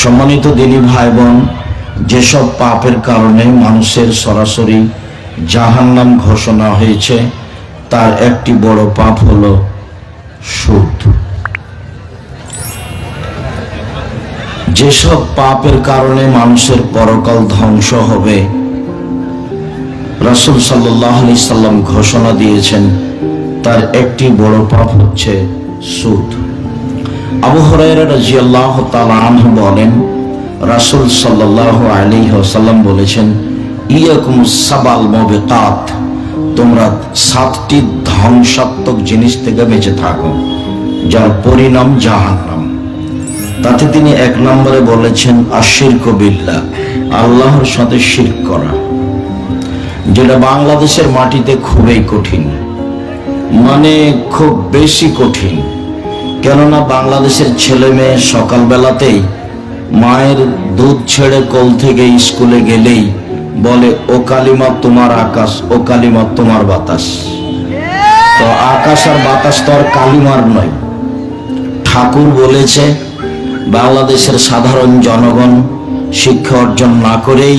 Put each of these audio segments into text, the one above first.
সম্মানিত দিনী ভাই বোন, যেসব পাপের কারণে মানুষের সরাসরি জাহান্নাম ঘোষণা হয়েছে তার একটি বড় পাপ হলো সুদ। যেসব পাপের কারণে মানুষের পরকাল ধ্বংস হবে রাসূল সাল্লাল্লাহু আলাইহি সাল্লাম ঘোষণা দিয়েছেন তার একটি বড় পাপ হচ্ছে সুদ। আবু হুরায়রা রাদিয়াল্লাহু তাআলা আনহু বলেন, রাসূল সাল্লাল্লাহু আলাইহি ওয়াসাল্লাম বলেছেন, ইয়াকুমুস সাবাল মুবিকাত, তোমরা 7টি ধ্বংসাত্মক জিনিস থেকে বেঁচে থাকো যার পরিণাম জাহান্নাম। তাতে তিনি 1 নম্বরে বলেছেন আশিরকু বিল্লাহ, আল্লাহর সাথে শিরক করা, যেটা বাংলাদেশের মাটিতে খুবই কঠিন, মানে খুব বেশি কঠিন। কেননা বাংলাদেশের ছেলে মেয়ে সকালবেলাতেই মায়ের দুধ ছেড়ে কোল থেকে স্কুলে গেলেই বলে ও কালিমা তোমার আকাশ, ও কালিমা তোমার বাতাস। তো আকাশ আর বাতাস তো আর কালিমার নয়। ঠাকুর বলেছে বাংলাদেশের সাধারণ জনগণ শিক্ষা অর্জন না করেই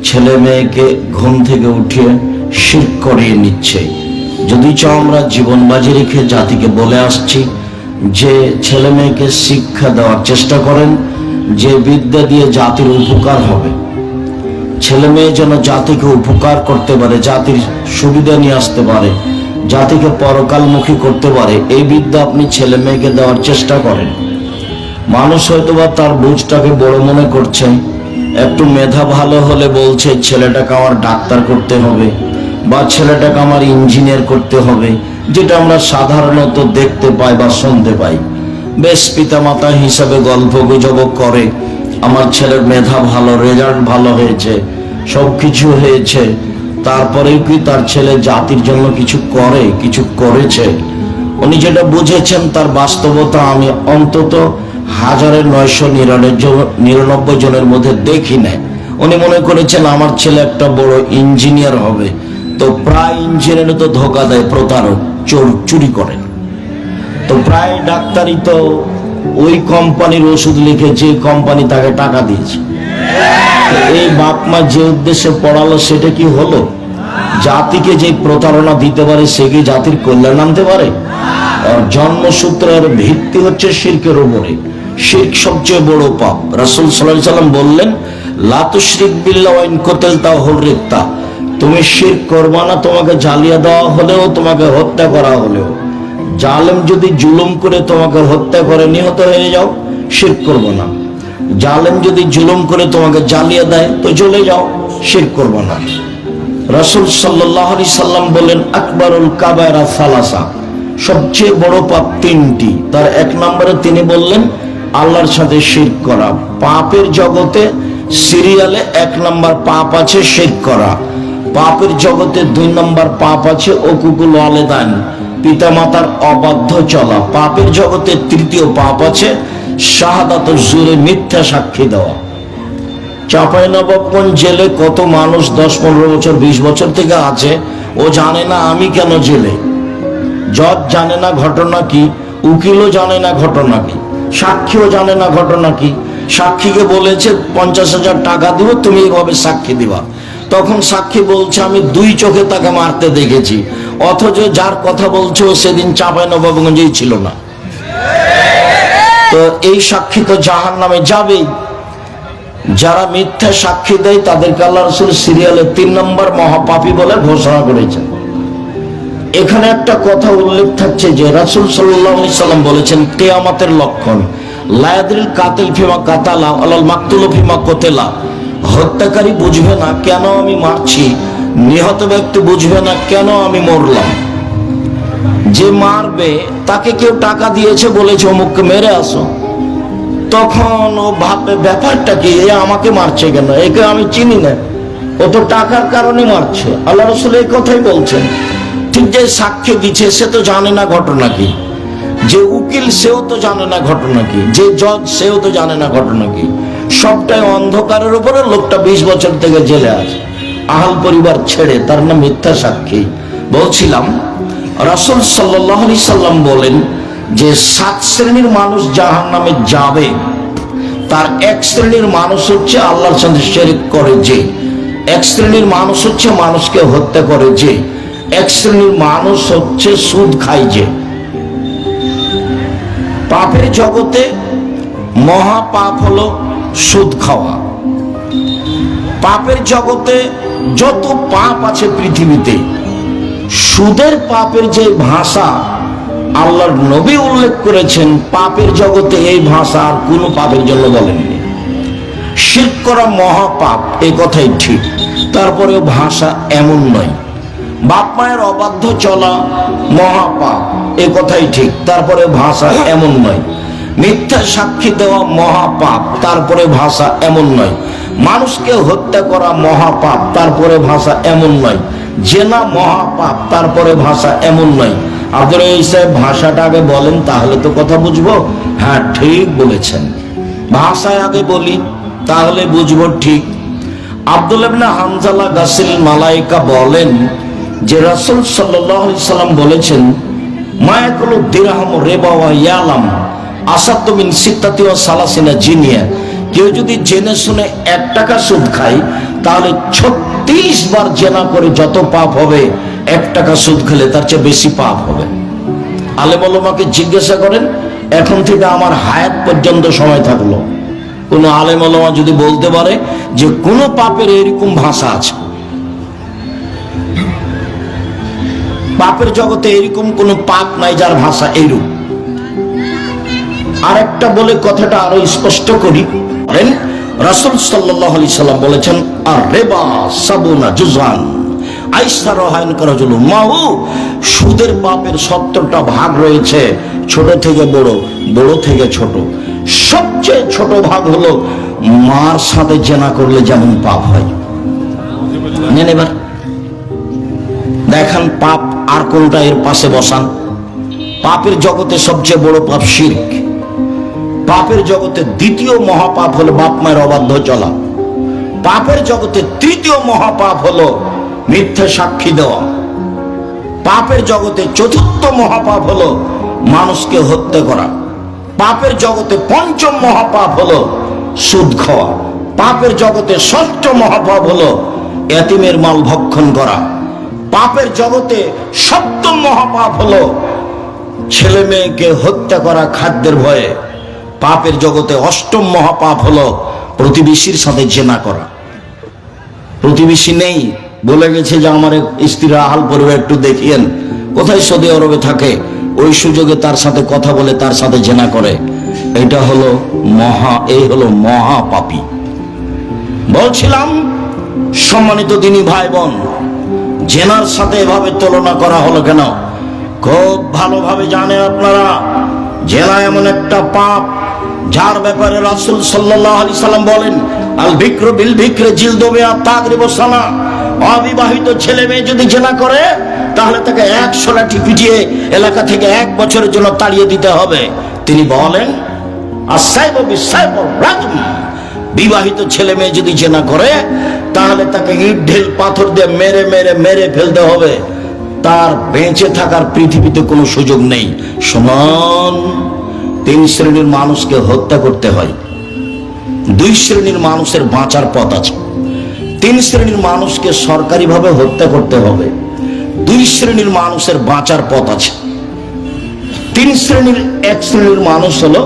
ছেলে মেয়েকে ঘুম থেকে উঠিয়ে শিরক করিয়ে নিচ্ছে। যদিচ আমরা জীবন বাজি রেখে জাতিকে বলে আসছি যে ছেলে মেয়েকে শিক্ষা দেওয়ার চেষ্টা করেন, যে বিদ্যা দিয়ে জাতির উপকার হবে, ছেলে মেয়ে যেন জাতিকে উপকার করতে পারে, জাতির সুবিধা নিয়ে আসতে পারে, জাতিকে পরকালমুখী করতে পারে, এই বিদ্যা আপনি ছেলে মেয়েকে দেওয়ার চেষ্টা করেন। মানুষ হয়তোবা তার বুঝটাকে বড় মনে করছে, একটু মেধা ভালো হলে বলছে ছেলেটাকে আমার ডাক্তার করতে হবে বা ছেলেটাকে আমার ইঞ্জিনিয়ার করতে হবে, যেটা আমরা সাধারণত দেখতে পাই বা শুনতে পাই। বেশ পিতামাতা হিসাবে গল্প গুজব করে, আমার ছেলের মেধা ভালো, রেজাল্ট ভালো হয়েছে, সব কিছু হয়েছে, তারপরেও কি তার ছেলে জাতির জন্য কিছু করে, কিছু করেছে? উনি যেটা বুঝেছেন তার বাস্তবতা আমি অন্তত 1999 জনের মধ্যে দেখি না। উনি মনে করেছেন আমার ছেলে একটা বড় ইঞ্জিনিয়ার হবে। তো প্রায় ইঞ্জিনিয়ার তো ধোকা দেয়, প্রতারক, চুরি করেন। তো প্রায় ডাক্তারই তো ওই কোম্পানির ওষুধ লিখে যে কোম্পানি তাকে টাকা দিয়েছে। এই বাপ মা যে উদ্দেশ্যে পড়ালো সেটা কি হলো? জাতিকে যে প্রতারণা দিতে পারে সে কি জাতির কল্যাণ আনতে পারে? আর জন্মসূত্রের ভিত্তি হচ্ছে শিরকের উপরে। শিরক সবচেয়ে বড় পাপ। রাসূল সাল্লাল্লাহু আলাইহি সাল্লাম বললেন, লা তুশরিক বিল্লাহি ওয়া ইন কুতিলতা হুররিকতা, তুমি শিরক করবা না, তোমাকে জ্বালিয়ে দেওয়া হলেও, তোমাকে হত্যা করা হলেও। জালেম যদি জুলুম করে তোমাকে হত্যা করে নিহত হয়ে যাও, শিরক করবো না। জালেম যদি জুলুম করে তোমাকে জ্বালিয়ে দেয় তো জ্বলে যাও, শিরক করবো না। রাসূল সাল্লাল্লাহু আলাইহি সাল্লাম বলেন, আকবারুল কাবায়রা সালাসা, সবচেয়ে বড় পাপ 3টি। তার 1 নম্বরে তিনি বললেন আল্লাহর সাথে শিরক করা। পাপের জগতে সিরিয়ালে 1 নম্বর পাপ আছে শিরক করা। পাপের জগতে 2 নম্বর পাপ আছে উকুকুল ওয়ালিদাইন, পিতামাতার অবাধ্য চলা। পাপের জগতে 3য় পাপ আছে শাহাদাতুজ জুরে, মিথ্যা সাক্ষী দেওয়া। চাঁপাইনবাবগঞ্জ জেলে কত মানুষ 10-15 বছর 20 বছর থেকে আছে, ও জানে না আমি কেন জেলে। জজ জানে না ঘটনা কি, উকিলও জানে না ঘটনা কি, সাক্ষীও জানে না ঘটনা কি। সাক্ষীকে বলেছে 50,000 টাকা দিব, তুমি এইভাবে সাক্ষী দিবা। তখন সাক্ষী বলছে আমি 2 চোখে তাকে মারতে দেখেছি, অথচ যার কথা বলছে ও সেদিন চাঁপাইনবাবগঞ্জেই ছিল না। তো এই সাক্ষী তো জাহান্নামে যাবেই। যারা মিথ্যা সাক্ষী দেয় তাদেরকে আল্লাহ রাসূল সিরিয়ালে 3 নম্বর মহাপাপী বলে ঘোষণা করেছেন। এখানে একটা কথা উল্লেখ থাকছে যে রাসূল সাল্লাল্লাহু আলাইহি সাল্লাম বলেছেন কিয়ামতের লক্ষণ, লা ইয়াদরিল কাতিল ফিমা কাতালা ওয়ালাল মাকতুলু ফিমা কুতিলা, হত্যাকারী বুঝবে না কেন আমি মারছি, নিহত ব্যক্তি বুঝবে না কেন আমি মরলাম। যে মারবে তাকে কেউ টাকা দিয়েছে, বলেছে অমুককে মেরে আসো, তখন ও ভাববে ব্যাপারটা কি, এ আমাকে মারছে কেন, একে আমি চিনি না, ও তো টাকার কারণে মারছে। আল্লাহ রাসূল এই কথাই বলছেন। ঠিক যে সাক্ষী দিচ্ছে সে তো জানে না ঘটনা কি, যে উকিল সেও তো জানে না ঘটনা কি, যে জজ সেও তো জানে না ঘটনা কি। সবটাই অন্ধকারের উপরে। লোকটা 20 বছর থেকে জেলে আছে, আহাল পরিবার ছেড়ে, তার নাম মিথ্যা সাক্ষী। বলছিলাম রাসূল সাল্লাল্লাহু আলাইহি সাল্লাম বলেন যে 7 শ্রেণীর মানুষ জাহান্নামে যাবে, তার এক শ্রেণীর মানুষ হচ্ছে আল্লাহর সাথে শিরক করে যে, এক শ্রেণীর মানুষ হচ্ছে মানুষকে হত্যা করে যে, এক শ্রেণীর মানুষ হচ্ছে সুদ খায় যে। পাপের জগতে মহা পাপ হলো সুদ খাওয়া। পাপের জগতে যত পাপ আছে পৃথিবীতে, সুদের পাপের যে ভাষা আল্লাহর নবী উল্লেখ করেছেন, পাপের জগতে এই ভাষা আর কোনো পাপের জন্য বলেননি। শিরক করা মহাপাপ, এই কথাই ঠিক, তারপরেও ভাষা এমন নয়। বাপ মায়ের অবাধ্য চলা মহাপাপ, এ কথাই ঠিক, তারপরে ভাষা এমন নয়। মিথ্যা সাক্ষী দেওয়া মহাপাপ, তারপরে ভাষা এমন নয়। মানুষকে হত্যা করা মহাপাপ, তারপরে ভাষা এমন নয়। জেনা মহাপাপ, তারপরে ভাষা এমন নয়। আব্দুল রহিম সাহেব ভাষাটা আগে বলেন, তাহলে তো কথা বুঝবো। হ্যাঁ, ঠিক বলেছেন, ভাষায় আগে বলি তাহলে বুঝবো। ঠিক। আব্দুল্লাহ ইবনে হানজালা গাসিল মালাইকা বলেন যে রাসূল সাল্লাল্লাহু আলাইহি সাল্লাম বলেছেন, মায়াকুলু দিরহাম রিবা ওয়া ইয়ালাম আসাদ্দু মিন সিত্তাতি ওয়া সালাসিনা জিনিয়া। কেউ যদি জেনে শুনে 1 টাকা সুদ খায়, তাহলে 36 বার জেনা করে যত পাপ হবে, 1 টাকা সুদ খেলে তার চেয়ে বেশি পাপ হবে। আলেম ওলামাকে জিজ্ঞাসা করেন, এখন থেকে আমার হায়াত পর্যন্ত সময় থাকলো, কোন আলেম ওলামা যদি বলতে পারে যে কোন পাপের এরকম ভাষা আছে, পাপের জগতে এরকম কোন পাপ নাই যার ভাষা এইরূপ। আরেকটা বলে কথাটা আরো স্পষ্ট করি, রাসূল সাল্লাল্লাহু আলাইহি সাল্লাম বলেছেন, আর রিবা সাবুনা জুজান আইসারহাইন কারাজুল মাহু। সুদের পাপের 70টা ভাগ রয়েছে, ছোট থেকে বড়, বড় থেকে ছোট। সবচেয়ে ছোট ভাগ হলো মার সাথে জেনা করলে যেমন পাপ হয়। নেন এবার দেখান পাপ আর কোনটা এর পাশে বসান। পাপের জগতে সবচেয়ে বড় পাপ শিরক। পাপের জগতে দ্বিতীয় মহাপাপ হলো বাপ মায়ের অবাধ্য চলা। পাপের জগতে তৃতীয় মহাপাপ হলো মিথ্যা সাক্ষী দেওয়া। পাপের জগতে চতুর্থ মহাপাপ হলো মানুষকে হত্যা করা। পাপের জগতে পঞ্চম মহাপাপ হলো সুদ খাওয়া। পাপের জগতে ষষ্ঠ মহাপাপ হলো এতিমের মাল ভক্ষণ করা। পাপের জগতে সপ্তম মহাপাপ হলো ছেলে মেয়েকে হত্যা করা খাদ্যের ভয়ে। পাপের জগতে অষ্টম মহাপাপ হলো প্রতিবেশীর সাথে জেনা করা। প্রতিবেশী নেই, বলে গেছে যে আমার স্ত্রীর আহাল পরিবার একটু দেখিয়েন, কোথায় সৌদি আরবে থাকে, ওই সুযোগে তার সাথে কথা বলে তার সাথে জেনা করে। এটা হলো এই হলো মহাপাপী। বলছিলাম সম্মানিত দিনী ভাই বোন, জেনার সাথে এভাবে তুলনা করা হলো কেন? খুব ভালোভাবে জানেন আপনারা, জেনা এমন একটা পাপ যার ব্যাপারে রাসূল সাল্লাল্লাহু আলাইহি সাল্লাম বলেন, আল বিকরু বিল বিকরি জিলদু বিহা তাগরিবু সানা। অবিবাহিত ছেলে মেয়ে যদি জেনা করে, তাহলে তাকে 100 লাঠি পিটিয়ে এলাকা থেকে 1 বছরের জন্য তাড়িয়ে দিতে হবে। তিনি বলেন, আসাইবু বিসাইবু রাজম। বিবাহিত ছেলে মেয়ে যদি জেনা করে, তাহলে তাকে ইট ঢিল পাথর দিয়ে মেরে মেরে মেরে ফেলতে হবে। তার বেঁচে থাকার পৃথিবীতে কোনো সুযোগ নেই। শুনুন, 3 শ্রেণীর মানুষকে হত্যা করতে হয়, 2 শ্রেণীর মানুষের বাঁচার পথ আছে। 3 শ্রেণীর মানুষকে সরকারিভাবে হত্যা করতে হবে, 2 শ্রেণীর মানুষের বাঁচার পথ আছে। 3 শ্রেণীর, 1 শ্রেণীর মানুষ হলো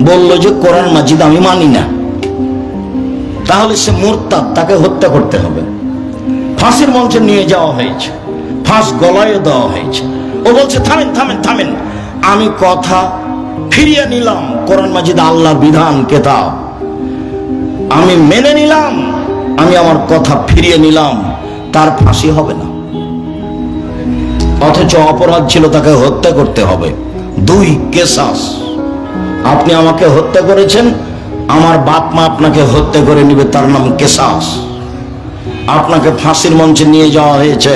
বলল যে কোরআন মাজিদ আমি মানি না, তাহলে সে মুরতাদ, তাকে হত্যা করতে হবে। ফাঁসির মঞ্চে নিয়ে যাওয়া হয়েছে, ফাঁস গলায় দেওয়া হয়েছে। ও বলছে থামেন থামেন থামেন, আমি কথা ফিরিয়ে নিলাম, কোরআন মাজিদ আল্লাহর বিধান কেতাব আমি মেনে নিলাম, আমি আমার কথা ফিরিয়ে নিলাম, তার ফাঁসি হবে না। অথচ অপরাধ ছিল তাকে হত্যা করতে হবে। 2 কেসাস, আপনি আমাকে হত্যা করেছেন, আমার বাপ মা আপনাকে হত্যা করে নিবে, তার নাম কেসাস। আপনাকে ফাঁসির মঞ্চে নিয়ে যাওয়া হয়েছে,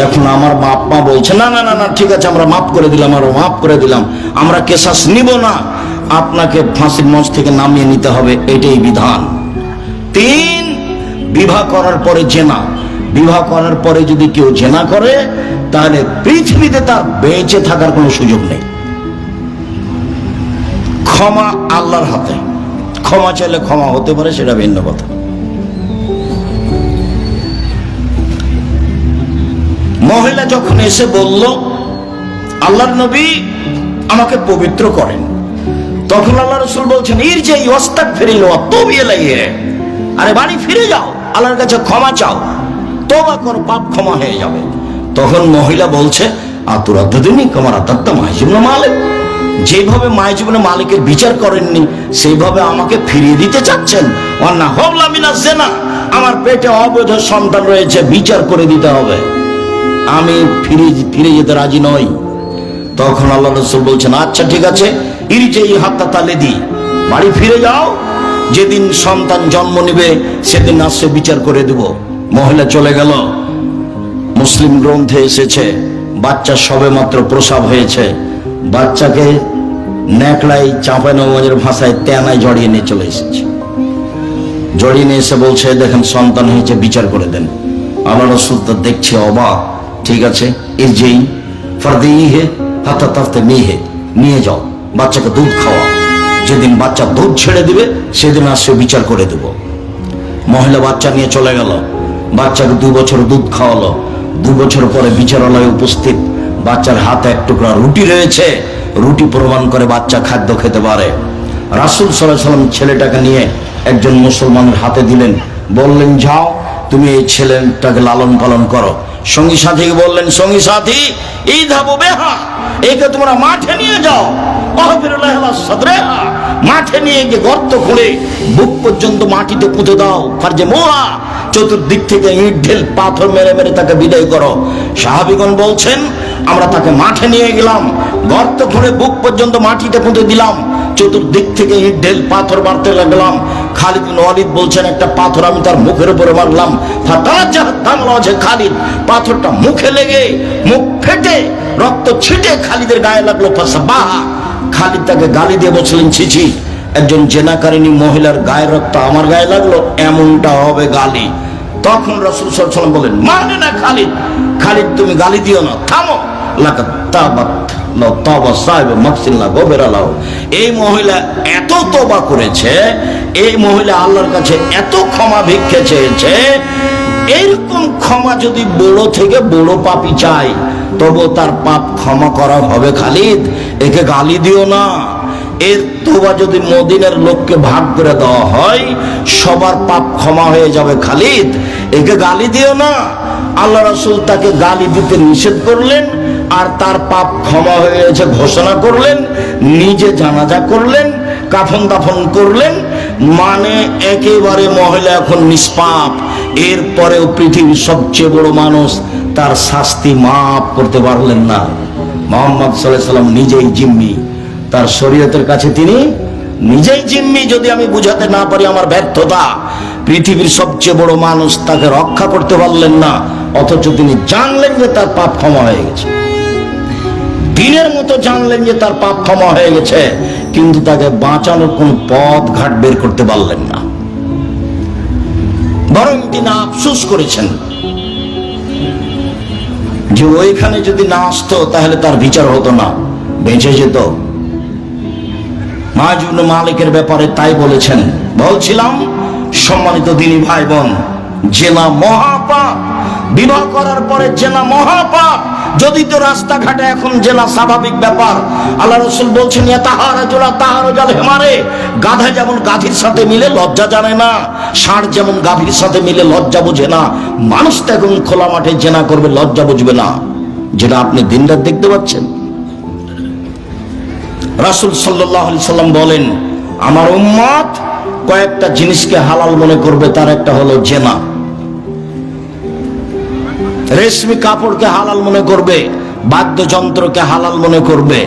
এখন আমার বাপ মা বলছে না না না না ঠিক আছে, আমরা মাফ করে দিলাম, আরো মাফ করে দিলাম, আমরা কেসাস নিব না, আপনাকে ফাঁসির মঞ্চ থেকে নামিয়ে নিতে হবে, এটাই বিধান। 3, বিবাহ করার পরে জেনা। বিবাহ করার পরে যদি কেউ জেনা করে, তাহলে পৃথিবীতে তার বেঁচে থাকার কোনো সুযোগ নেই। ক্ষমা আল্লাহর হাতে, ক্ষমা চাইলে ক্ষমা হতে পারে, সেটা ভিন্ন কথা। মহিলা যখন এসে বলল আল্লাহর নবী আমাকে পবিত্র করেন, তখন আল্লাহ রাসূল বলছেন ইরজি ওয়াস্তাগফিরিল্লাহ ওয়া তুব ইলাইহি, আরে বাড়ি ফিরে যাও, আল্লাহর কাছে ক্ষমা চাও, তওবা করো, পাপ ক্ষমা হয়ে যাবে। তখন মহিলা বলছে আতুরাদ্দুনি কামারা তাত্তা মাইজুবনে মালিক, যেভাবে মাইজুবনে মালিকের বিচার করেননি সেইভাবে আমাকে ফিরিয়ে দিতে চাচ্ছেন। ওয়ান্না হাওলা মিনাজ জিনা, আমার পেটে অবৈধ সন্তান রয়েছে, বিচার করে দিতে হবে, আমি ফিরে যেতে রাজি নই। তখন আল্লাহ রাসূল বলছেন আচ্ছা ঠিক আছে, ইরজি হাত্তা তালিদি, বাড়ি ফিরে যাও, যেদিন সন্তান জন্ম নেবে সেদিন আসছে বিচার করে দেব। মহিলা চলে গেল। মুসলিম গ্রন্থে এসেছে বাচ্চা সবে মাত্র প্রসব হয়েছে, বাচ্চাকে ন্যাকড়াই চাঁপাইনবাবগঞ্জের ভাষায় তেনায় জড়িয়ে নিয়ে চলে এসেছে। জড়িয়ে নিয়ে এসে বলছে দেখেন সন্তান হয়েছে, বিচার করে দেন। আল্লাহ রাসূল তো দেখছে অবাক, ঠিক আছে ইরজি ফারদিহি হাত্তা তাফতামিহি, নিয়ে যাও, বাচ্চাকে দুধ খাওয়া, যেদিন বাচ্চা দুধ ছেড়ে দিবে সেদিন আসছে বিচার করে দেব। মহিলা বাচ্চা নিয়ে চলে গেল, বাচ্চাকে 2 বছর দুধ খাওয়ালো। 2 বছর পরে বিচারালয়ে উপস্থিত, বাচ্চার হাতে এক টুকরা রুটি রয়েছে, রুটি প্রমাণ করে বাচ্চা খাদ্য খেতে পারে। রাসূল সাল্লাল্লাহু আলাইহি ওয়াসাল্লাম ছেলেটাকে নিয়ে একজন মুসলমানের হাতে দিলেন, বললেন যাও তুমি এই ছেলেটাকে লালন পালন করো। সঙ্গী সাথীকে বললেন সঙ্গী সাথী ইযহাবু বিহা, একে তোমরা মাঠে নিয়ে যাও, মাঠে নিয়ে গিয়ে গর্ত খুঁড়ে বুক পর্যন্ত মাটিতে পুঁতে দাও, ফারজে মোহা, চতুর্দিক থেকে ইট ঢেল পাথর মেরে মেরে তাকে বিদায় করো। সাহাবীগণ বলছেন আমরা তাকে মাঠে নিয়ে গেলাম, গর্ত খুঁড়ে বুক পর্যন্ত মাটিতে পুঁতে দিলাম, চতুর্দিক থেকে ইট ঢেল পাথর মারতে লাগলাম। খালিদ বিন ওয়ালিদ বলছেন একটা পাথর আমি তার মুখের উপরে মারলাম, খালিদ পাথরটা মুখে লেগে মুখ ফেটে রক্ত ছিটে খালিদের গায়ে লাগলো। খালিদ তাকে গালি দিয়ে বলছিলেন ছিছি, একজন জেনাকারিনী মহিলার গায়ের রক্ত আমার গায়ে লাগলো, এমনটা হবে গালি। তখন রাসূল সাল্লাল্লাহু আলাইহি ওয়াসাল্লাম বলেন মানে না খালিদ, খালিদ তুমি গালি দিও না, থামো, লাকাত তাবাত লা তাওবা সাহেব মাকসিল্লাহ গোবেরালাহ। এই মহিলা এত তওবা করেছে, এই মহিলা আল্লাহর কাছে এত ক্ষমা ভিক্ষে চেয়েছে, এরকম ক্ষমা যদি বড় থেকে বড় পাপী চাই তবু তার পাপ ক্ষমা করা হবে। খালিদ একে গালি দিও না, এর তওবা যদি মদিনার লোককে ভাগ করে দেওয়া হয় সবার পাপ ক্ষমা হয়ে যাবে। খালিদ একে গালি দিও না। আল্লাহ রাসূল তাকে গালি দিতে নিষেধ করলেন আর তার পাপ ক্ষমা হয়ে গেছে ঘোষণা করলেন, নিজে জানাজা করলেন, কাফন দাফন করলেন, মানে একেবারে মহিলা এখন নিষ্পাপ। এরপরেও পৃথিবীর সবচেয়ে বড় মানুষ তার শাস্তি মাফ করতে পারলেন না। মুহাম্মদ সাল্লাল্লাহু আলাইহি ওয়াসাল্লাম নিজেই জিম্মি, তার শরীয়তের কাছে তিনি নিজেই জিম্মি। যদি আমি বুঝাতে না পারি আমার ব্যর্থতা। পৃথিবীর সবচেয়ে বড় মানুষ তাকে রক্ষা করতে পারলেন না, অথচ তিনি জানলেন যে তার পাপ ক্ষমা হয়ে গেছে, দিনের মতো জানলেন যে তার পাপ ক্ষমা হয়ে গেছে, কিন্তু তাকে বাঁচানোর কোন পথ ঘাট বের করতে পারলেন না। বরং তিনি আফসোস করেছেন যে ওইখানে যদি না আসতো তাহলে তার বিচার হতো না, বেঁচে যেত। মাইজুবনে মালিকের ব্যাপারে তাই বলেছেন, বলছিলাম সম্মানিত দিনী ভাই বোন, জেনা মহাপাপ, বিবাহ করার পরে জেনা মহাপাপ। যদি তো রাস্তাঘাটে এখন জেনা স্বাভাবিক ব্যাপার, আল্লাহ রাসূল বলছেন হেমারে, গাধা যেমন গাধীর সাথে মিলে লজ্জা জানে না, ষাঁড় যেমন গাভীর সাথে মিলে লজ্জা বুঝে না, মানুষ তো এখন খোলা মাঠে জেনা করবে লজ্জা বুঝবে না, যেটা আপনি দিনরাত দেখতে পাচ্ছেন। রাসূল সাল্লাল্লাহু আলাইহি সাল্লাম বলেন আমার উম্মত কয়েকটা জিনিসকে হালাল মনে করবে, তার একটা হলো জেনা। রেশমি কাপড়কে হালাল মনে করবে, বাদ্যযন্ত্রকে হালাল মনে করবে,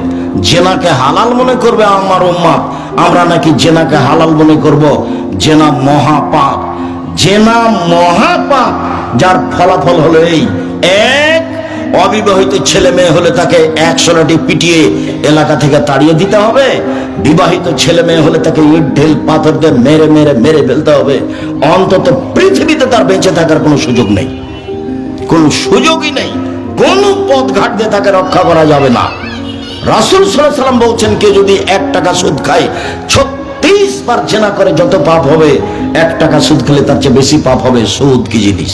জেনাকে হালাল মনে করবে আমার উম্মত। আমরা নাকি জেনাকে হালাল মনে করব? জেনা মহাপাপ, জেনা মহাপাপ, যার ফলাফল হলো এই এক, অবিবাহিত ছেলে মেয়ে হলে তাকে 100 লাঠি পিটিয়ে এলাকা থেকে তাড়িয়ে দিতে হবে, বিবাহিত ছেলে মেয়ে হলে তাকে ইট ঢেল পাথর দিয়ে মেরে মেরে মেরে ফেলতে হবে, অন্তত পৃথিবীতে তার বেঁচে থাকার কোনো সুযোগ নেই, কোন সুযোগই নেই, কোন পথ ঘাট দিয়ে তাকে রক্ষা করা যাবে না। রাসূল সাল্লাল্লাহু আলাইহি ওয়াসাল্লাম বলছেন কেউ যদি 1 টাকা সুদ খায় 30 বার জেনা করে যত পাপ হবে, 1 টাকা সুদ খেলে তার চেয়ে বেশি পাপ হবে। সুদ কি জিনিস,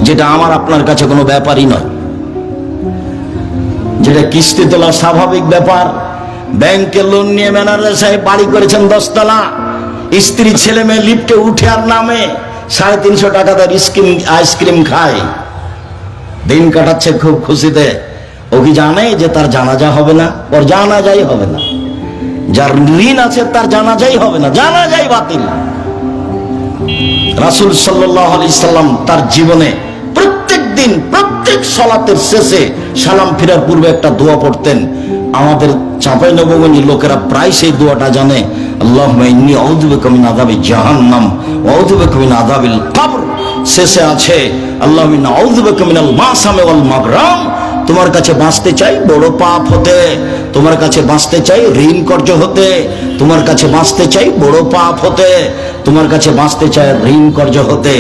যেটা আমার আপনার কাছে কোনো ব্যাপারই নয়, যেটা কিস্তি তোলা স্বাভাবিক ব্যাপার। ব্যাংকে লোন নিয়ে ম্যানেজার সাহেব বাড়ি করেছেন 10 তলা, স্ত্রী ছেলে মেয়ে লিফটে উঠে আর নামে, 350 টাকা তার আইসক্রিম খায়, দিন কাটাচ্ছে খুব খুশিতে। ও কি জানে যে তার জানাজা হবে না? ওর জানাজাই হবে না। যার ঋণ আছে তার জানাজাই হবে না, জানাজাই বাতিল। রাসূল সাল্লাল্লাহু আলাইহি সাল্লাম তার জীবনে প্রত্যেক দিন প্রত্যেক সালাতের শেষে সালাম ফিরার পূর্বে একটা দোয়া পড়তেন। আমাদের চাঁপাইনবাবগঞ্জের লোকেরা প্রায় সেই দোয়াটা জানে, আল্লাহুম্মা ইন্নী আউযু বিকা মিন আযাবি জাহান্নাম ওয়া আউযু বিকা মিন আযাবিল কবর। শেষে আছে আল্লাহুম্মা ইন্নী আউযু বিকা মিনাল মাসামি ওয়াল মাগরাম। তোমার কাছে বাঁচতে চাই বড় পাপ হতে, তোমার কাছে বাঁচতে চাই ঋণ কর্য হতে, তোমার কাছে বাঁচতে চাই বড় পাপ হতে, তোমার কাছে বাঁচতে চাই ঋণ কর্য হতে।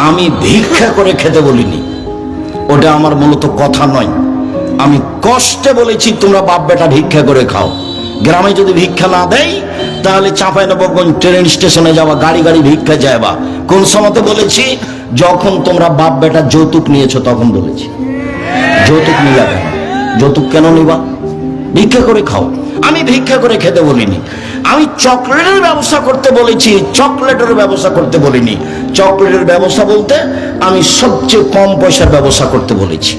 আমি ভিক্ষা করে খেতে বলিনি, ওটা আমার মূলত কথা নয়। আমি কষ্টে বলেছি তোমরা বাপ বেটা ভিক্ষা করে খাও। গ্রামে যদি ভিক্ষা না দেয় তাহলে চাঁপাইনবাবগঞ্জ ট্রেন স্টেশনে যাওয়া, গাড়ি গাড়ি ভিক্ষা যাবা। কোন সময়তে বলেছি? যখন তোমরা বাপ বেটা যৌতুক নিয়েছো তখন বলেছি। যৌতুক নিলা কেন? যৌতুক কেন নিবা? ভিক্ষা করে খাও। আমি ভিক্ষা করে খেতে বলিনি। আমি চকলেটের ব্যবসা করতে বলেছি, চকলেটের ব্যবসা করতে বলিনি। চকলেটের ব্যবসা বলতে আমি সবচেয়ে কম পয়সার ব্যবসা করতে বলেছি।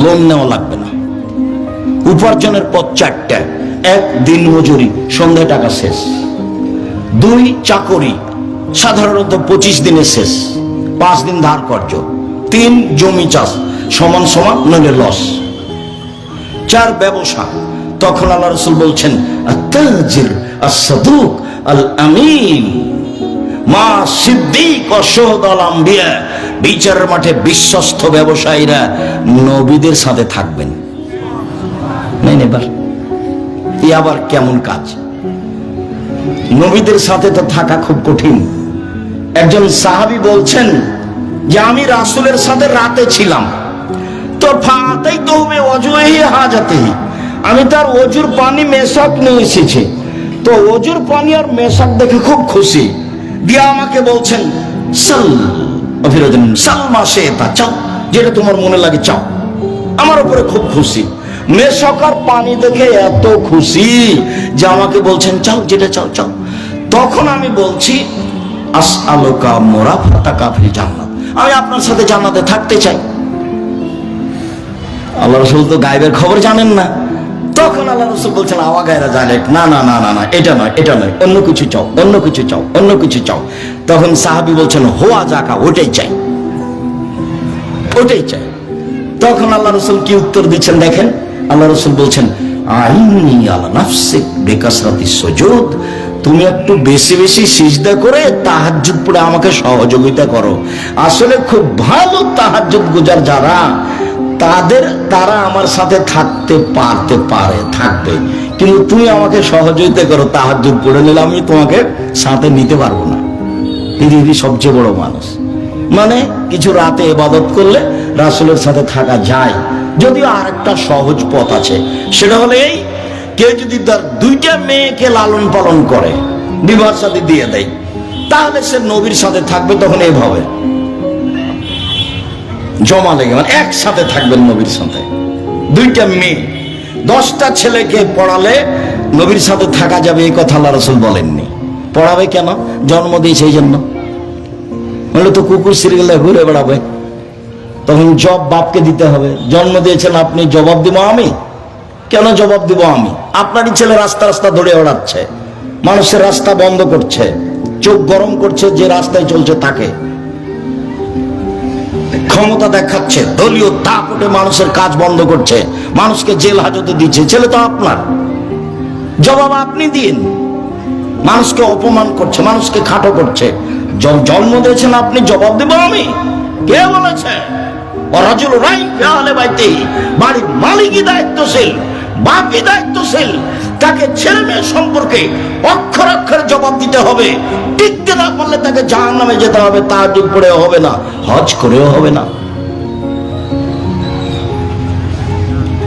লোন নেওয়া লাগবে না, উপার্জনের পথ 4টা। 1 দিন মজুরি, সন্ধ্যায় টাকা শেষ। 2 চাকরি, সাধারণত 25 দিনে শেষ, 5 দিন ধার কর্য। 3 জমি চাষ, সমান সমান নইলে লস। 4 ব্যবসা। তখন আল্লাহ রাসূল বলছেন আত-তাজির আস-সাদুক আল-আমিন মা সিদ্দিক ও শুহাদাল আম্বিয়া। বিচারের মাঠে বিশ্বস্ত ব্যবসায়ীরা নবীদের সাথে থাকবেন। নেই এবার এই আবার কেমন কাজ? নবীদের সাথে তো থাকা খুব কঠিন। একজন সাহাবী বলছেন যে আমি রাসূলের সাথে রাতে ছিলাম, তো ফাতাই তো ওয়াজুহি হাজাতিহি, আমি তার ওজুর পানি মেশাক নিয়ে এসেছি। তো ওজুর পানি আর মেশাক দেখে খুব খুশি, দিয়ে আমাকে বলছেন সাল অভিরোধন সালমা শেতা, চাও যেটা তোমার মনে লাগে চাও। আমার উপরে খুব খুশি। মেশাক আর পানি দেখে এত খুশি যে আমাকে বলছেন চাও যেটা চাও চাও। তখন আমি বলছি আসআলুকা মুরাফাতাকা ফিল জান্নাত, আমি আপনার সাথে জান্নাতে থাকতে চাই। আল্লাহ রাসূল তো গায়বের খবর জানেন না। তখন আল্লাহ রাসূল বলছেন আওয়া গায়রা জালেক, না না না না না, এটা নয় এটা নয়, অন্য কিছু চাও, অন্য কিছু চাও, অন্য কিছু চাও। তখন সাহাবী বলছেন হোয়া জাকা, ওটাই চাই, ওটাই চাই। তখন আল্লাহ রাসূল কি উত্তর দিচ্ছেন দেখেন। আল্লাহ রাসূল বলছেন আইনি আলা নাফসিক বিকাসরাতিস সুজুদ, তুমি একটু বেশি বেশি সিজদা করে তাহাজ্জুদ পড়ে আমাকে সহযোগিতা করো। আসলে খুব ভালো তাহাজ্জুদ গুজার যারা, তারা আমার সাথে থাকতে পারে থাকবে, কিন্তু তুমি আমাকে সহযোগিতা করো, তাহাজ্জুদ পড়ে নিলে আমি তোমাকে সাথে নিতে পারবো না। পৃথিবীর সবচেয়ে বড় মানুষ মানে কিছু রাতে ইবাদত করলে রাসূলের সাথে থাকা যায়। যদিও আরেকটা সহজ পথ আছে, সেটা হলো এই, কেউ যদি তার 2টা মেয়েকে লালন পালন করে, বিবাহ শাদী দিয়ে দেয়, তাহলে সে নবীর সাথে থাকবে। তখন এইভাবে জমা লেগে মানে একসাথে থাকবেন নবীর সাথে। 2টা মেয়ে 10টা ছেলেকে পড়ালে নবীর সাথে থাকা যাবে, এই কথা আল্লাহ রাসূল বলেননি। পড়াবে কেন? জন্ম দিয়েছে এই জন্য। বলে তো কুকুর সিরিয়ালে ঘুরে বেড়াবে, তখন জব বাপকে দিতে হবে। জন্ম দিয়েছেন আপনি, জবাব দিব আমি? কেন জবাব দিব আমি? আপনারই ছেলে রাস্তা রাস্তা দৌড়ে বেড়াচ্ছে, মানুষের রাস্তা বন্ধ করছে, চোখ গরম করছে যে রাস্তায় চলছে তাকে, ক্ষমতা দেখাচ্ছে, দলীয় দাপটে মানুষের কাজ বন্ধ করছে, মানুষকে জেল হাজতে দিচ্ছে। ছেলে তো আপনার, জবাব আপনি দিন। মানুষকে অপমান করছে, মানুষকে খাটো করছে, জন্ম দিয়েছেন আপনি, জবাব দেব আমি? কে বলেছে? রাজুল রাইন ফি আহলি বাইতি, বাড়ির মালিকই দায়িত্বশীল, বাপই দায়িত্বশীল। তাকে ছেলে মেয়ে সম্পর্কে অক্ষর অক্ষরে জবাব দিতে হবে। টিকতে না পারলে তাকে জাহান্নামে যেতে হবে, তাহাজ্জুদ পড়েও হবে না, হজ করেও হবে না।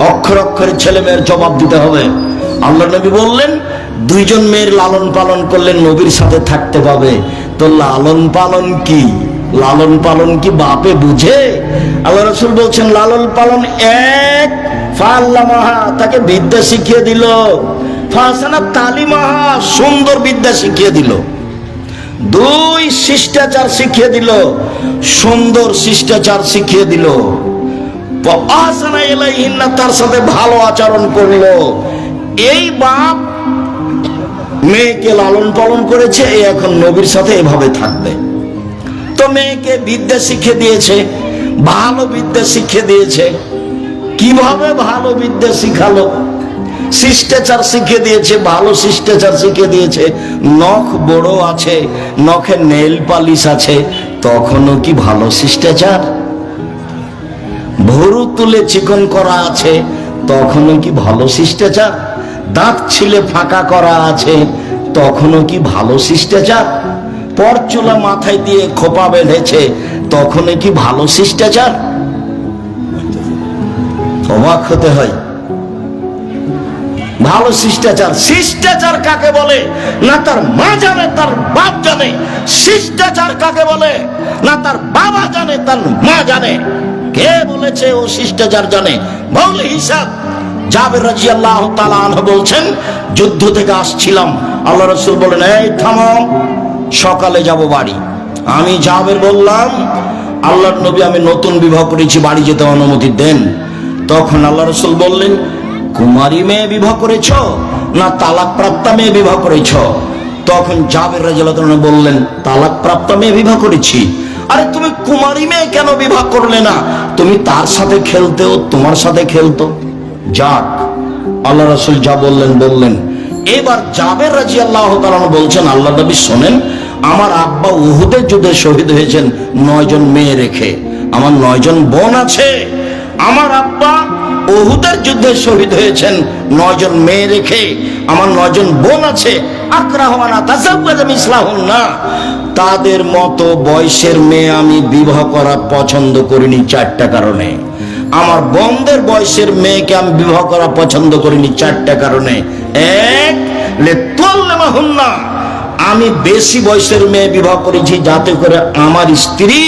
অক্ষর অক্ষরে ছেলে মেয়ের জবাব দিতে হবে। আল্লাহ নবী বললেন দুইজন মেয়ের লালন পালন করলে নবীর সাথে থাকতে পাবে। তো লালন পালন কি, লালন পালন কি বাপে বুঝে? আল্লাহ রাসূল বলছেন লালন পালন এক, ফাআল্লামাহা, তাকে বিদ্যা শিখিয়ে দিল, ফাহসানা তালিমাহা, সুন্দর বিদ্যা শিখিয়ে দিল। দুই, শিষ্টাচার শিখিয়ে দিল, সুন্দর শিষ্টাচার শিখিয়ে দিল। আহসানা ইলাইহিন্না, তার সাথে ভালো আচরণ করলো। এই বাপ মেয়েকে লালন পালন করেছে, এখন নবীর সাথে এভাবে থাকবে। তো মেয়েকে বিদ্যা শিখিয়ে দিয়েছে, ভালো বিদ্যা শিখিয়ে দিয়েছে। কিভাবে ভালো বিদ্যা শিখালো? শিষ্টাচার শিখিয়ে দিয়েছে, ভালো শিষ্টাচার শিখিয়ে দিয়েছে। নখ বড় আছে, নখে নেল পালিশ আছে, তখনও কি ভালো শিষ্টাচার? ভরু তুলে চিকন করা আছে, তখনও কি ভালো শিষ্টাচার? দাঁত ছিলে ফাঁকা করা আছে, তখনও কি ভালো শিষ্টাচার? পরচুলা মাথায় দিয়ে খোপা বেঁধেছে, তখনও কি ভালো শিষ্টাচার? অবাক হতে হয়। ভালো শিষ্টাচার, শিষ্টাচার কাকে বলে না তার মা জানে, তার বাপ জানে। শিষ্টাচার কাকে বলে না তার বাবা জানে, তার মা জানে। কে বলেছে ও শিষ্টাচার জানে? বল হিসাব। জাবের রাদিয়াল্লাহু তাআলা আনহু বলছেন, যুদ্ধ থেকে আসছিলাম, আল্লাহ রাসূল বলেন এই থামো, সকালে যাব বাড়ি। আমি জাবের বললাম আল্লাহর নবী, আমি নতুন বিবাহ করেছি, বাড়ি যেতে অনুমতি দেন। তখন আল্লাহ রাসূল বললেন, কুমারী মেয়ে বিবাহ করেছ না তালাক প্রাপ্তা মেয়ে বিবাহ করেছ? তখন জাবের রাদিয়াল্লাহু তাআলা বললেন, তালাক প্রাপ্তা মেয়ে বিবাহ করেছি। আরে তুমি কুমারী মেয়ে কেন বিবাহ করলে না? তুমি তার সাথে খেলতেও, তোমার সাথে খেলতো। যাক, আল্লাহ রাসূল যা বললেন বললেন। এবার জাবের রাদিয়াল্লাহু তাআলা বলছেন, আল্লাহ নবী শোনেন, আমার আব্বা উহুদের যুদ্ধে শহীদ হয়েছেন 9 জন মেয়ে রেখে, আমার 9 জন বোন আছে। আমার আব্বা উহুদের যুদ্ধে শহীদ হয়েছেন 9 জন মেয়ে রেখে, আমার 9 জন বোন আছে। আকরাহুনা তাযাওয়াজা মিসলাহুন্না, তাদের মতো বয়সের মেয়ে আমি বিবাহ করা পছন্দ করিনি 4টা কারণে। আমার বোনদের বয়সের মেয়েকে আমি বিবাহ করা পছন্দ করিনি 4টা কারণে। এক, লিতুল্লামাহুন্না, আমি বেশি বয়সের মেয়ে বিবাহ করেছি যাতে করে আমার স্ত্রী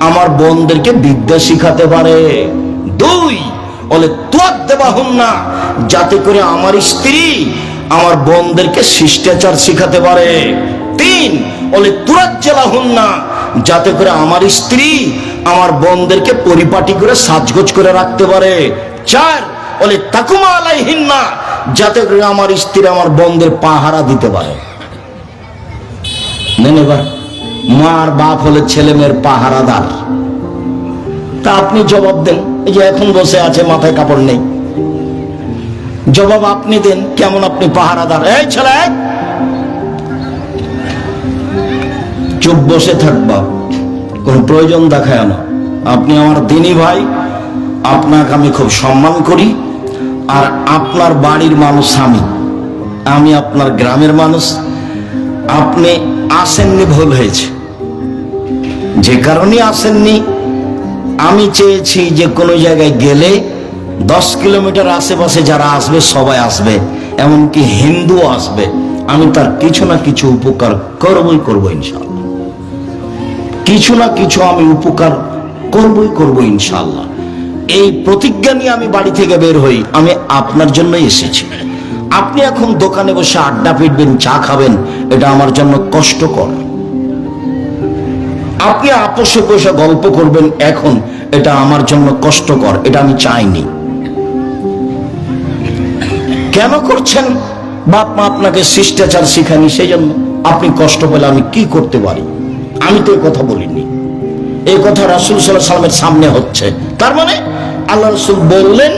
আমার বোনদেরকে বিদ্যা শিখাতে পারে। 2, বলে তুয়াদ্দাবাহুন্না, যাতে করে আমার স্ত্রী আমার বোনদেরকে শিষ্টাচার শিখাতে পারে। 3, বলে তুরাজ্জালাহুন্না, যাতে করে আমার স্ত্রী আমার বোনদেরকে পরিপাটি করে সাজগোজ করে রাখতে পারে। 4, বলে তাকুমা আলাইহিন্না, যাতে করে আমার স্ত্রী আমার বোনদের পাহারা দিতে পারে। নেন এবার, মার বাপ হলে ছেলে মেয়ের পাহারাদার। তা আপনি জবাব দেন। এই যে এখন বসে আছে, মাথায় কাপড় নেই, জবাব আপনি দেন, কেমন আপনি পাহারাদার? এই ছেলে, চুপ বসে থাকবা, কোন প্রয়োজন দেখায় না। আপনি আমার দিনী ভাই, আপনাকে আমি খুব সম্মান করি, আর আপনার বাড়ির মানুষ আমি আপনার গ্রামের মানুষ। আপনি আসেননি, ভুল হয়েছে। যে কারণে আসেননি, আমি চেয়েছি যে কোনো জায়গায় গেলে 10 কিলোমিটার আশেপাশে যারা আসবে সবাই আসবে, এমনকি হিন্দু আসবে, আমি তার কিছু না কিছু উপকার করবো ইনশাআল্লাহ। কিছু না কিছু আমি উপকার করবো ইনশাআল্লাহ। এই প্রতিজ্ঞা নিয়ে আমি বাড়ি থেকে বের হই, আমি আপনার জন্যই এসেছি। আপনি এখন দোকানে বসে আড্ডা পিটবেন, চা খাবেন, এটা আমার জন্য কষ্টকর। আপনি আপোষে বসে গল্প করবেন এখন, এটা আমার জন্য কষ্টকর, এটা আমি চাইনি। কেন করছেন? বাপ মা আপনাকে শিষ্টাচার শিখায়নি, সেই জন্য আপনি কষ্ট পেলে আমি কি করতে পারি? আমি তো এই কথা বলিনি, এই কথা রাসূল সাল্লাল্লাহু আলাইহি ওয়াসাল্লামের সামনে হচ্ছে। তার মানে আল্লাহ রাসূল বললেন,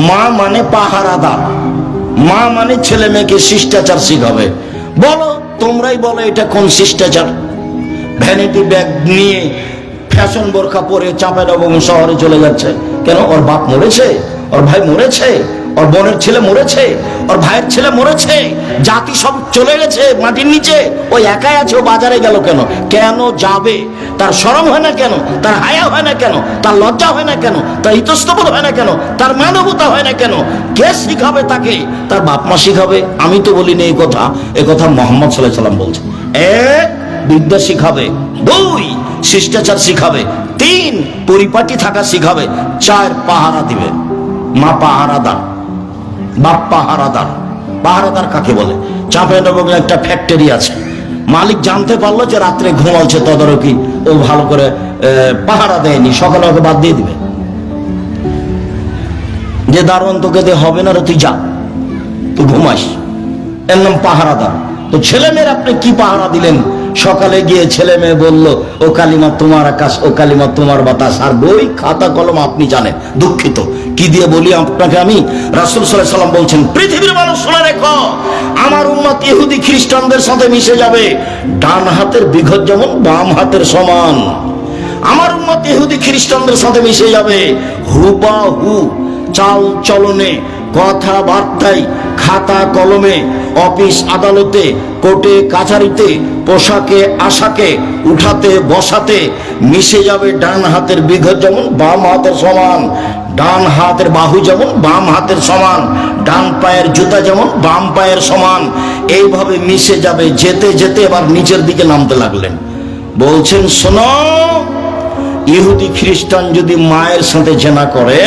মা মানে পাহারাদার, মা মানে ছেলে মেয়েকে শিষ্টাচার শিখাবে। বলো, তোমরাই বলো এটা কোন শিষ্টাচার? ভ্যানিটি ব্যাগ নিয়ে ফ্যাশন বোরকা পরে চাঁপাইনবাবগঞ্জ শহরে চলে যাচ্ছে। কেন? ওর বাপ মরেছে, ওর ভাই মরেছে, ওর বোনের ছেলে মরেছে, ওর ভাইয়ের ছেলে মরেছে, জাতি সব চলে গেছে মাটির নিচে, ওই একাই আছে। ও বাজারে গেল কেন? কেন যাবে? তার শরম হয় না কেন? তার হায়া হয় না কেন? তার লজ্জা হয় না কেন? তার ইতস্তবোধ হয় না কেন? তার মানবতা হয় না কেন? কে শিখাবে তাকে? তার বাপ মা শিখাবে? আমি তো বলিনি এই কথা, এই কথা মুহাম্মদ সাল্লাল্লাহু আলাইহি ওয়াসাল্লাম বলছেন। এক, বিদ্যা শিখাবে। দুই, শিষ্টাচার শিখাবে। তিন, পরিপাটি থাকা শিখাবে। চার, পাহারা দিবে। মা পাহারাদার, বাপ পাহারাদার। পাহারাদার কাকে বলে? চাঁপাইনবাবগঞ্জে একটা ফ্যাক্টরি আছে, মালিক জানতে পারলো যে রাত্রে ঘুমাচ্ছে, তদারকি ও ভালো করে পাহারা দেয়নি, সকালে ওকে বাদ দিয়ে দিবে, যে দারোয়ান তোকে দিয়ে হবে না রে, তুই যা, তুই ঘুমাস। এর নাম পাহারাদার। তো ছেলে মেয়ের আপনি কি পাহারা দিলেন? সকালে গিয়ে ছেলে মেয়ে বললো ও কালিমা তোমার আকাশ, ও কালিমা তোমার বাতাস, আর বই খাতা কলম আপনি জানেন। দুঃখিত, কি দিয়ে বলি আপনাকে আমি? রাসূল সাল্লাল্লাহু আলাইহি ওয়াসাল্লাম বলছেন, পৃথিবীর মানুষ শুনে রেখো, আমার উম্মত ইহুদি খ্রিস্টানদের সাথে মিশে যাবে। ডান হাতের বিঘত যেমন বাম হাতের সমান। আমার উম্মত ইহুদি খ্রিস্টানদের সাথে মিশে যাবে। হুবাহু চাল চলনে, কথাবার্তায়, খাতা কলমে, অফিস আদালতে, কোর্টে কাছারিতে, পোশাকে আশাকে, উঠাতে বসাতে মিশে যাবে। ডান হাতের বিঘত যেমন বাম হাতের সমান, ডান হাতের বাহু যেমন বাম হাতের সমান, ডান পায়ের জুতা যেমন বাম পায়ের সমান, এইভাবে মিশে যাবে। যেতে যেতে এবার নিচের দিকে নামতে লাগলেন, বলছেন শোনো, ইহুদি খ্রিস্টান যদি মায়ের সাথে জেনা করে,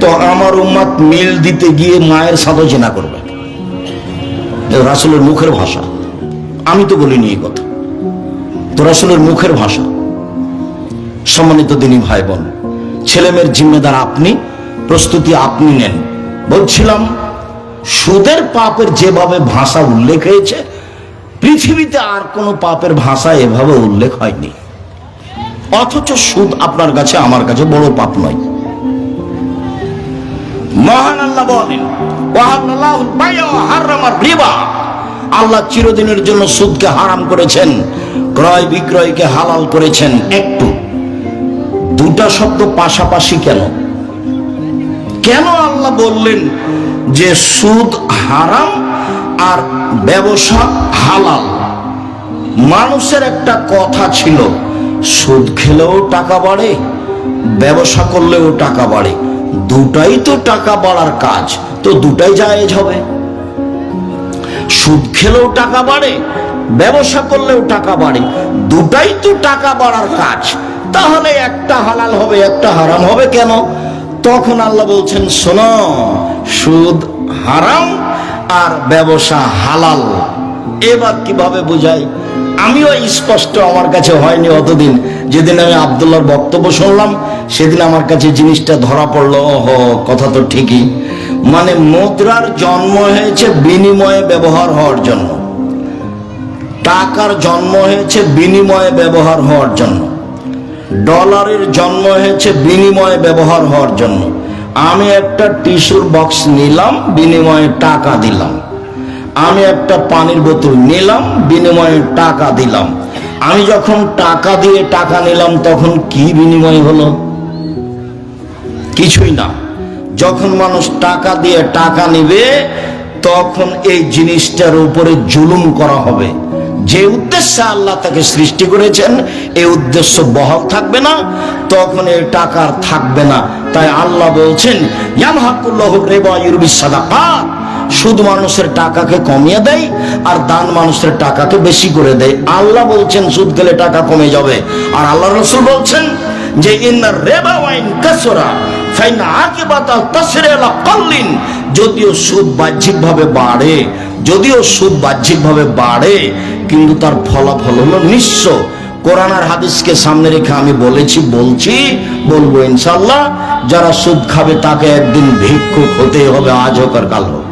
তো আমার উম্মত মিল দিতে গিয়ে মায়ের সাথে জেনা করবে। রাসূলের মুখের ভাষা, আমি তো বলিনি এই কথা, তো রাসূলের মুখের ভাষা। সম্মানিত দিনী ভাই বোন, ছেলে মেয়ের জিম্মেদার আপনি, প্রস্তুতি আপনি নেন। বলছিলাম, সুদের পাপের যেভাবে ভাষা উল্লেখ হয়েছে, পৃথিবীতে আর কোনো পাপের ভাষা এভাবে উল্লেখ হয়নি। অথচ সুদ আপনার কাছে আমার কাছে বড় পাপ নয়। মহান আল্লাহ বলেন, আল্লাহ চিরদিনের জন্য সুদকে হারাম করেছেন, ক্রয় বিক্রয়কে হালাল করেছেন। একটু দুটা শব্দ পাশাপাশি কেন? কেন আল্লাহ বললেন যে সুদ হারাম আর ব্যবসা হালাল? মানুষের একটা কথা ছিল, সুদ খেলেও টাকা বাড়ে, ব্যবসা করলেও টাকা বাড়ে, দুটাই তো টাকা বাড়ার কাজ, তো দুটাই জায়েজ হবে। সুদ খেলেও টাকা বাড়ে, ব্যবসা করলেও টাকা বাড়ে, দুটাই তো টাকা বাড়ার কাজ, তাহলে একটা হালাল হবে একটা হারাম হবে কেন? তখন আল্লাহ বলছেন, শোনো, সুদ হারাম আর ব্যবসা হালাল। এবার কিভাবে বুঝাই? আমিও স্পষ্ট আমার কাছে হয়নি অতদিন। যেদিন আমি আব্দুল্লাহর বক্তব্য শুনলাম, সেদিন আমার কাছে জিনিসটা ধরা পড়লো। ওহো, কথা তো ঠিকই। মানে মুদ্রার জন্ম হয়েছে বিনিময়ে ব্যবহার হওয়ার জন্য, টাকার জন্ম হয়েছে বিনিময়ে ব্যবহার হওয়ার জন্য, ডলারের জন্ম হয়েছে বিনিময়ে ব্যবহার হওয়ার জন্য। আমি একটা টিস্যুর বক্স নিলাম, বিনিময়ে টাকা দিলাম। আমি একটা পানির বোতল নিলাম, বিনিময়ে টাকা দিলাম। আমি যখন টাকা দিয়ে টাকা নিলাম, তখন কি বিনিময় হলো? কিছুই না। যখন মানুষ টাকা দিয়ে টাকা নিবে, তখন এই জিনিসটার উপরে জুলুম করা হবে। যে উদ্দেশ্যে আল্লাহ তাকে সৃষ্টি করেছেন, এই উদ্দেশ্য বহাল থাকবে না, তখন এই টাকা থাকবে না। তাই আল্লাহ বলছেন, ইয়ামহাকুল্লাহু রিবা ইউরবিস সাদাকাত। সুদ মানুষের টাকাকে কমিয়ে দেয়, আর দান মানুষের টাকাকে বেশি করে দেয়। আল্লাহ বলছেন সুদ খেলে টাকা কমে যাবে, আর আল্লাহ রাসূল বলছেন যে ইন্নার রিবা ওয়াইন কাসরা ফাইন আকিবাতা তাসরিলা কাল্লিন। যদিও সুদ বাহ্যিকভাবে বাড়ে, যদিও সুদ বাহ্যিকভাবে বাড়ে, কিন্তু তার ফলাফল হলো নিঃস্ব। কোরআন আর হাদিসকে সামনে রেখে আমি বলবো ইনশাআল্লাহ, যারা সুদ খাবে তাকে একদিন ভিক্ষুক হতেই হবে, আজ হোক আর কাল হোক।